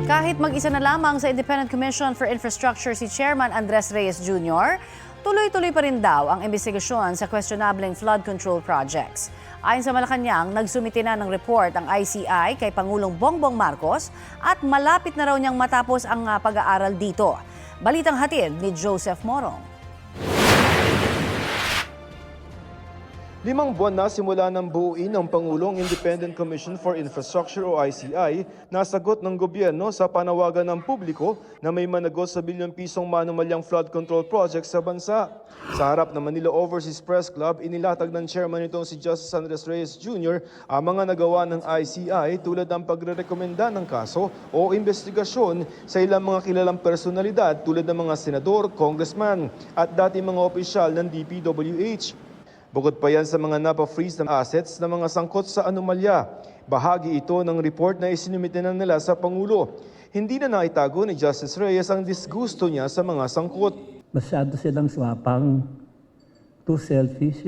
Kahit mag-isa na lamang sa Independent Commission for Infrastructure si Chairman Andres Reyes Jr., tuloy-tuloy pa rin daw ang investigasyon sa questionableng flood control projects. Ayon sa Malacanang, nagsumite na ng report ang ICI kay Pangulong Bongbong Marcos at malapit na raw niyang matapos ang pag-aaral dito. Balitang hatid ni Joseph Morong. 5 buwan na simula ng buuin ng Pangulong Independent Commission for Infrastructure o ICI na sagot ng gobyerno sa panawagan ng publiko na may managot sa bilyon-pisong manumalyang flood control project sa bansa. Sa harap ng Manila Overseas Press Club, inilatag ng chairman nitong si Justice Andres Reyes Jr. ang mga nagawa ng ICI tulad ng pagrerekomenda ng kaso o investigasyon sa ilang mga kilalang personalidad tulad ng mga senador, congressman at dating mga opisyal ng DPWH. Bukod pa yan sa mga napa-freeze ng assets ng mga sangkot sa anomalya. Bahagi ito ng report na isinumite na nila sa Pangulo. Hindi na naitago ni Justice Reyes ang disgusto niya sa mga sangkot. Masyado silang swapang, too selfish,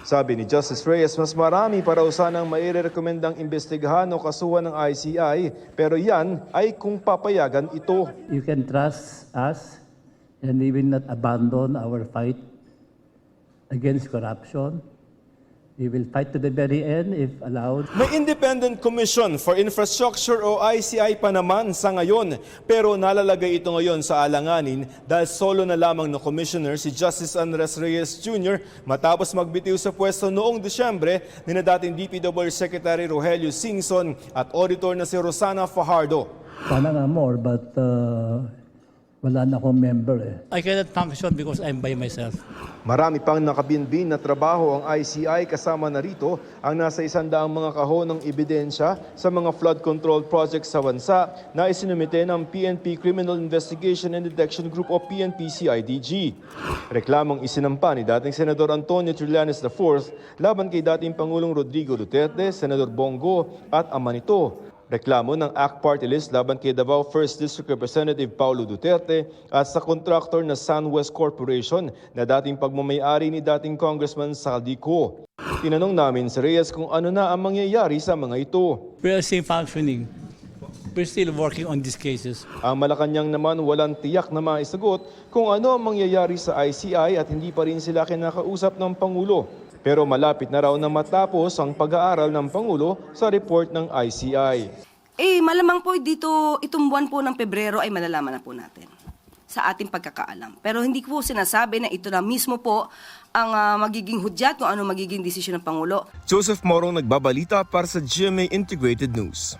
Sabi ni Justice Reyes, mas marami para sanang mairerekomendang investigahan o kasuhan ng ICI, pero yan ay kung papayagan ito. You can trust us and we will not abandon our fight against corruption. We will fight to the very end if allowed. May Independent Commission for Infrastructure o ICI pa naman sa ngayon, pero nalalagay ito ngayon sa alanganin dahil solo na lamang na commissioner si Justice Andres Reyes Jr. matapos magbitiw sa pwesto noong Disyembre ni na dating DPWH Secretary Rogelio Singson at auditor na si Rosana Fajardo. Sana nga more, but wala na akong member I cannot function because I'm by myself. Marami pang nakabinbin na trabaho ang ICI, kasama na rito ang nasa 100 mga kahon ng ebidensya sa mga flood control projects sa bansa na isinumite ng PNP Criminal Investigation and Detection Group o PNP-CIDG. Reklamong isinampa ni dating Senador Antonio Trillanes IV laban kay dating Pangulong Rodrigo Duterte, Senador Bongo at ama nito. Reklamo ng ACT Party List laban kay Davao 1st District Representative Paulo Duterte at sa contractor na SunWest Corporation na dating pagmamayari ni dating Congressman Saldico. Tinanong namin si Reyes kung ano na ang mangyayari sa mga ito. We are still functioning. We're still working on these cases. Ang Malacanang naman walang tiyak na maisagot kung ano ang mangyayari sa ICI at hindi pa rin sila kinakausap ng Pangulo. Pero malapit na raw na matapos ang pag-aaral ng Pangulo sa report ng ICI. Malamang po dito, itong buwan po ng Pebrero ay malalaman na po natin sa ating pagkakaalam. Pero hindi ko po sinasabi na ito na mismo po ang magiging hudyat kung ano magiging desisyon ng Pangulo. Joseph Morong nagbabalita para sa GMA Integrated News.